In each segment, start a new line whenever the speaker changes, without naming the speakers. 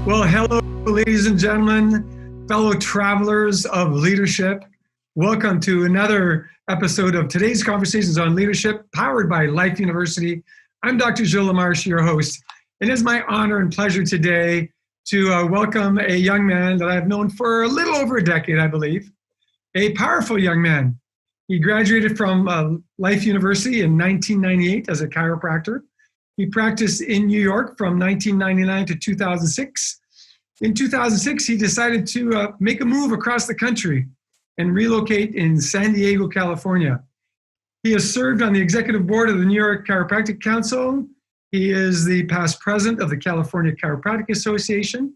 Well, hello, ladies and gentlemen, fellow travelers of leadership. Welcome to another episode of today's Conversations on Leadership, powered by Life University. I'm Dr. Gilles LaMarche, your host. It is my honor and pleasure today to welcome a young man that I've known for a little over a decade, I believe. A powerful young man. He graduated from Life University in 1998 as a chiropractor. He practiced in New York from 1999 to 2006. In 2006, he decided to make a move across the country and relocate in San Diego, California. He has served on the executive board of the New York Chiropractic Council. He is the past president of the California Chiropractic Association.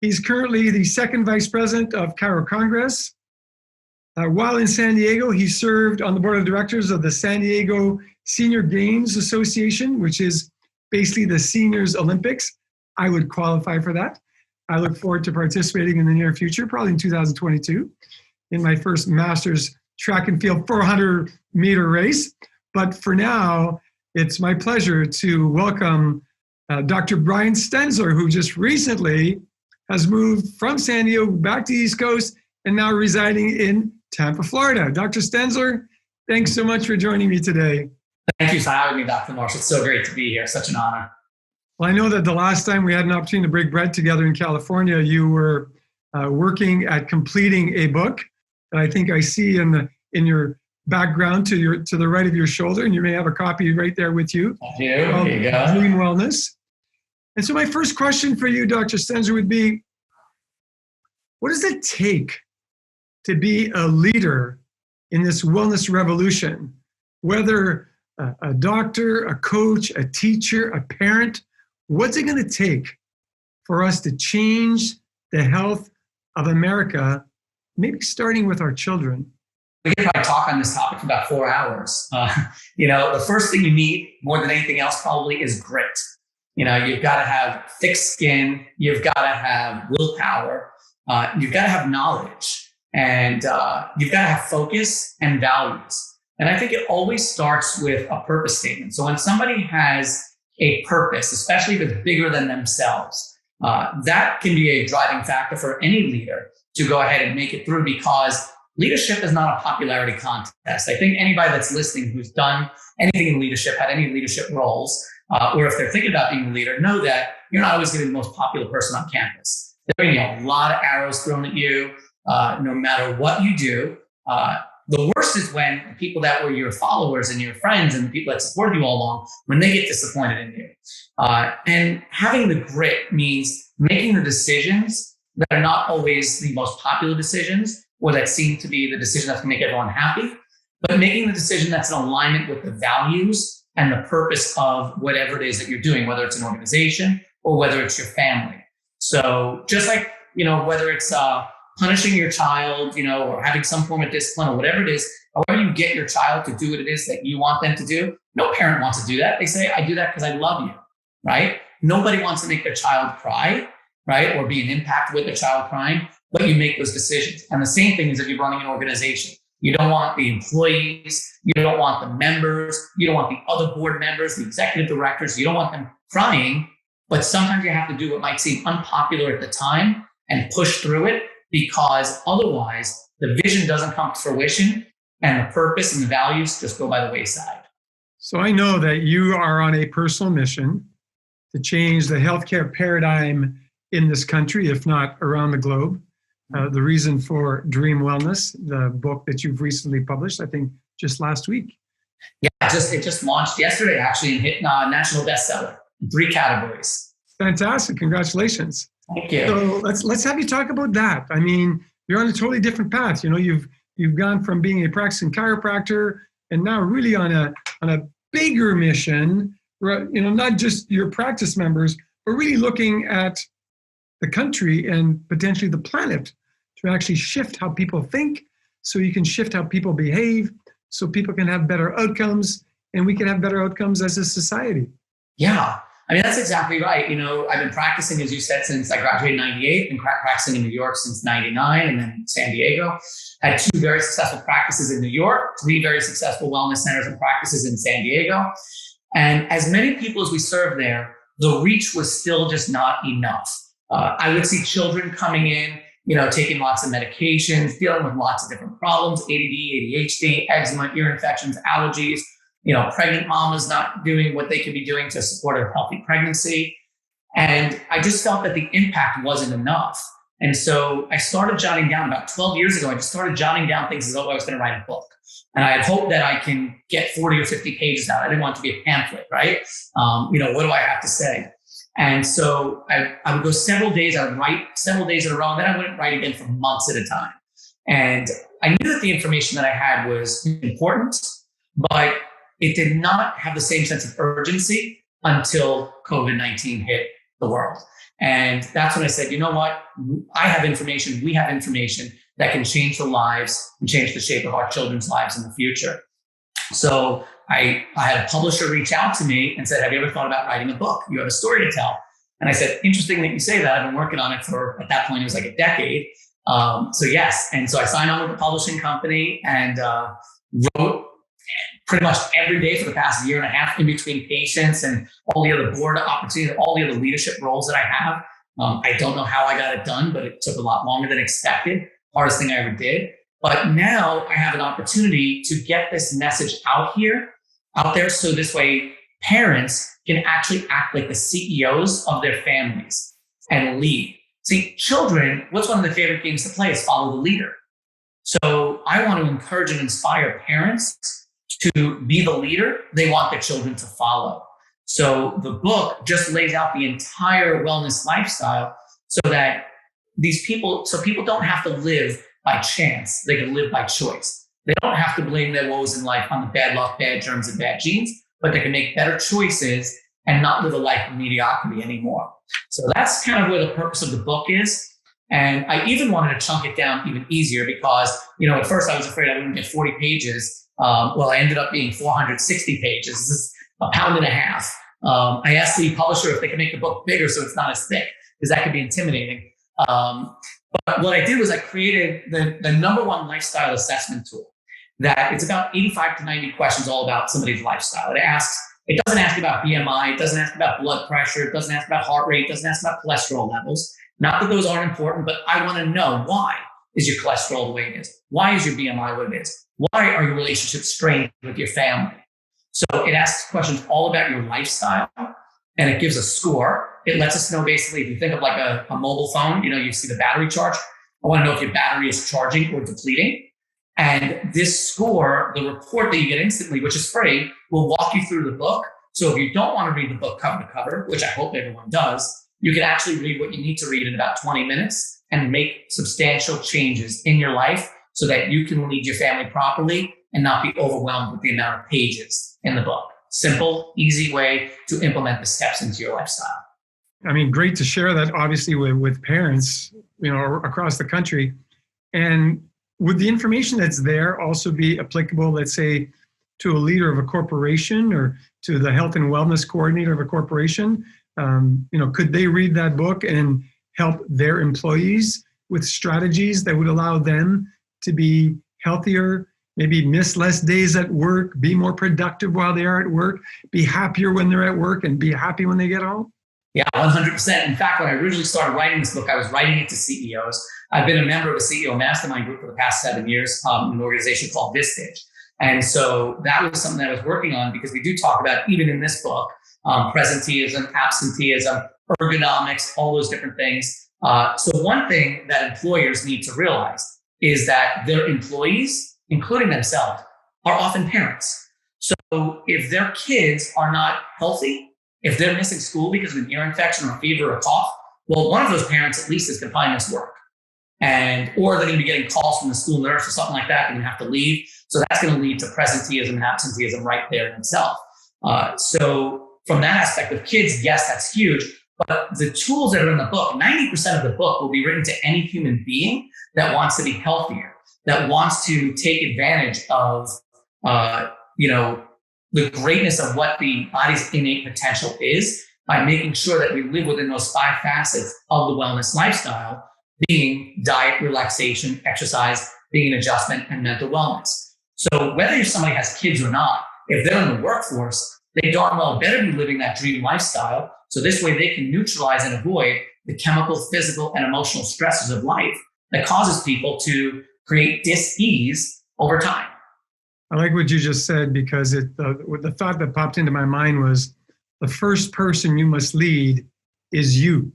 He's currently the second vice president of Chiro Congress. While in San Diego, he served on the board of directors of the San Diego Senior Games Association, which is basically the Seniors Olympics. I would qualify for that. I look forward to participating in the near future, probably in 2022, in my first Masters track and field 400-meter race. But for now, it's my pleasure to welcome Dr. Brian Stenzler, who just recently has moved from San Diego back to the East Coast and now residing in Tampa, Florida. Dr. Stenzler, thanks so much for joining me today.
Thank you for having me, Dr. LaMarche. It's so great to be here. Such an honor.
Well, I know that the last time we had an opportunity to break bread together in California, you were working at completing a book that I think I see in your background to the right of your shoulder, and you may have a copy right there with you.
I do. There you go.
Dream Wellness. And so my first question for you, Dr. Stenzler, would be, what does it take to be a leader in this wellness revolution? Whether a doctor, a coach, a teacher, a parent, what's it going to take for us to change the health of America, maybe starting with our children?
We could probably talk on this topic for about 4 hours. The first thing you need more than anything else probably is grit. You've got to have thick skin. You've got to have willpower. You've got to have knowledge. And you've got to have focus and values. And I think it always starts with a purpose statement. So when somebody has a purpose, especially if it's bigger than themselves, that can be a driving factor for any leader to go ahead and make it through, because leadership is not a popularity contest. I think anybody that's listening who's done anything in leadership, had any leadership roles, or if they're thinking about being a leader, know that you're not always going to be the most popular person on campus. There are going to be a lot of arrows thrown at you. No matter what you do. The worst is when the people that were your followers and your friends and the people that supported you all along, when they get disappointed in you. And having the grit means making the decisions that are not always the most popular decisions, or that seem to be the decision that's going to make everyone happy, but making the decision that's in alignment with the values and the purpose of whatever it is that you're doing, whether it's an organization or whether it's your family. So just like, whether it's punishing your child, or having some form of discipline or whatever it is, however you get your child to do what it is that you want them to do, no parent wants to do that. They say, I do that because I love you, right? Nobody wants to make their child cry, right? Or be an impact with their child crying, but you make those decisions. And the same thing is if you're running an organization. You don't want the employees, you don't want the members, you don't want the other board members, the executive directors, you don't want them crying, but sometimes you have to do what might seem unpopular at the time and push through it, because otherwise the vision doesn't come to fruition and the purpose and the values just go by the wayside.
So I know that you are on a personal mission to change the healthcare paradigm in this country, if not around the globe. The reason for Dream Wellness, the book that you've recently published, I think just last week.
Yeah, it just launched yesterday actually and hit national bestseller in 3 categories.
Fantastic. Congratulations.
Thank you.
So let's have you talk about that. I mean, you're on a totally different path. You've gone from being a practicing chiropractor and now really on a bigger mission. Not just your practice members, but really looking at the country and potentially the planet to actually shift how people think, so you can shift how people behave, so people can have better outcomes, and we can have better outcomes as a society.
Yeah. I mean, that's exactly right. I've been practicing, as you said, since I graduated in 98, been practicing in New York since 99, and then San Diego. Had 2 very successful practices in New York, 3 very successful wellness centers and practices in San Diego. And as many people as we served there, the reach was still just not enough. I would see children coming in, taking lots of medications, dealing with lots of different problems, ADD, ADHD, eczema, ear infections, allergies, pregnant mamas not doing what they could be doing to support a healthy pregnancy. And I just felt that the impact wasn't enough. And so I started jotting down about 12 years ago. I just started jotting down things as though I was going to write a book. And I had hoped that I can get 40 or 50 pages out. I didn't want it to be a pamphlet, right? What do I have to say? And so I would go several days. I would write several days in a row. And then I wouldn't write again for months at a time. And I knew that the information that I had was important, but it did not have the same sense of urgency until COVID-19 hit the world. And that's when I said, you know what? I have information, we have information that can change the lives and change the shape of our children's lives in the future. So I had a publisher reach out to me and said, have you ever thought about writing a book? You have a story to tell. And I said, interesting that you say that. I've been working on it for, at that point, it was like a decade. So yes. And so I signed on with a publishing company and wrote pretty much every day for the past year and a half in between patients and all the other board opportunities, all the other leadership roles that I have. I don't know how I got it done, but it took a lot longer than expected. Hardest thing I ever did. But now I have an opportunity to get this message out there. So this way parents can actually act like the CEOs of their families and lead. See, children, what's one of their favorite games to play is follow the leader. So I want to encourage and inspire parents to be the leader they want their children to follow. So the book just lays out the entire wellness lifestyle so that people don't have to live by chance. They can live by choice. They don't have to blame their woes in life on the bad luck, bad germs, and bad genes, but they can make better choices and not live a life of mediocrity anymore. So that's kind of where the purpose of the book is. And I even wanted to chunk it down even easier because, at first I was afraid I wouldn't get 40 pages. I ended up being 460 pages. This is a pound and a half. I asked the publisher if they could make the book bigger so it's not as thick, because that could be intimidating. But what I did was I created the number one lifestyle assessment tool that it's about 85 to 90 questions all about somebody's lifestyle. It doesn't ask about BMI. It doesn't ask about blood pressure. It doesn't ask about heart rate. It doesn't ask about cholesterol levels. Not that those aren't important, but I want to know, why is your cholesterol the way it is? Why is your BMI what it is? Why are your relationships strained with your family? So it asks questions all about your lifestyle, and it gives a score. It lets us know, basically, if you think of like a mobile phone, you see the battery charge. I want to know if your battery is charging or depleting. And this score, the report that you get instantly, which is free, will walk you through the book. So if you don't want to read the book cover to cover, which I hope everyone does, you can actually read what you need to read in about 20 minutes and make substantial changes in your life so that you can lead your family properly and not be overwhelmed with the amount of pages in the book. Simple, easy way to implement the steps into your lifestyle.
I mean, great to share that, obviously, with parents, across the country. And would the information that's there also be applicable, let's say, to a leader of a corporation or to the health and wellness coordinator of a corporation? Could they read that book and help their employees with strategies that would allow them to be healthier, maybe miss less days at work, be more productive while they are at work, be happier when they're at work, and be happy when they get home?
Yeah, 100%. In fact, when I originally started writing this book, I was writing it to CEOs. I've been a member of a CEO mastermind group for the past 7 years in an organization called Vistage. And so that was something that I was working on, because we do talk about, even in this book, presenteeism, absenteeism, ergonomics, all those different things. So one thing that employers need to realize is that their employees, including themselves, are often parents. So if their kids are not healthy, if they're missing school because of an ear infection or a fever or a cough, well, one of those parents at least is going to probably miss work. Or they're going to be getting calls from the school nurse or something like that. They're going to have to leave. So that's going to lead to presenteeism and absenteeism right there in itself. So from that aspect of kids, yes, that's huge. But the tools that are in the book, 90% of the book will be written to any human being that wants to be healthier, that wants to take advantage of, the greatness of what the body's innate potential is by making sure that we live within those 5 facets of the wellness lifestyle, being diet, relaxation, exercise, being an adjustment, and mental wellness. So whether somebody has kids or not, if they're in the workforce, they darn well better be living that dream lifestyle. So this way they can neutralize and avoid the chemical, physical, and emotional stresses of life that causes people to create dis-ease over time.
I like what you just said, because the thought that popped into my mind was the first person you must lead is you,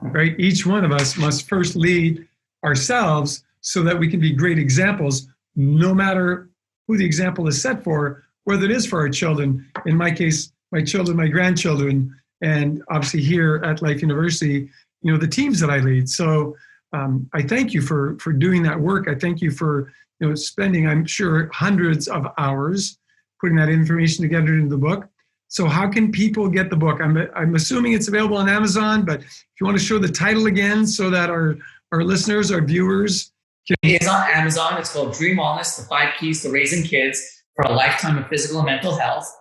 right? Each one of us must first lead ourselves so that we can be great examples, no matter who the example is set for, whether it is for our children. In my case, my children, my grandchildren, and obviously here at Life University, the teams that I lead. So I thank you for doing that work. I thank you for spending, I'm sure, hundreds of hours putting that information together into the book. So how can people get the book? I'm assuming it's available on Amazon, but if you want to show the title again so that our listeners, our viewers can...
It's on Amazon. It's called Dream Wellness, the 5 Keys to Raising Kids for a Lifetime of Physical and Mental Health.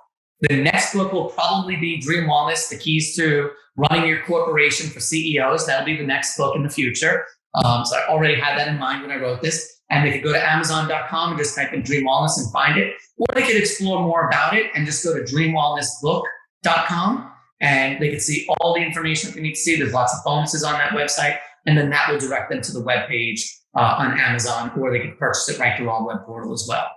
The next book will probably be Dream Wellness, the Keys to Running Your Corporation for CEOs. That'll be the next book in the future. So I already had that in mind when I wrote this. And they could go to Amazon.com and just type in Dream Wellness and find it. Or they could explore more about it and just go to dreamwellnessbook.com, and they could see all the information that they need to see. There's lots of bonuses on that website. And then that will direct them to the webpage on Amazon, or they could purchase it right through our web portal as well.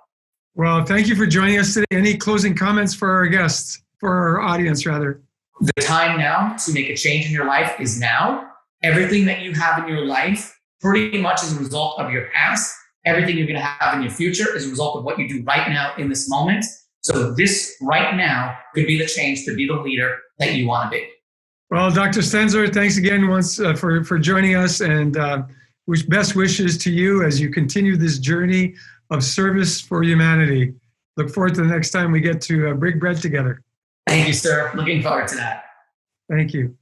Well, thank you for joining us today. Any closing comments for our guests, for our audience, rather?
The time now to make a change in your life is now. Everything that you have in your life pretty much is a result of your past. Everything you're going to have in your future is a result of what you do right now in this moment. So this right now could be the change to be the leader that you want to be.
Well, Dr. Stenzler, thanks again once for joining us, and best wishes to you as you continue this journey of service for humanity. Look forward to the next time we get to break bread together.
Thank you, sir. Looking forward to that.
Thank you.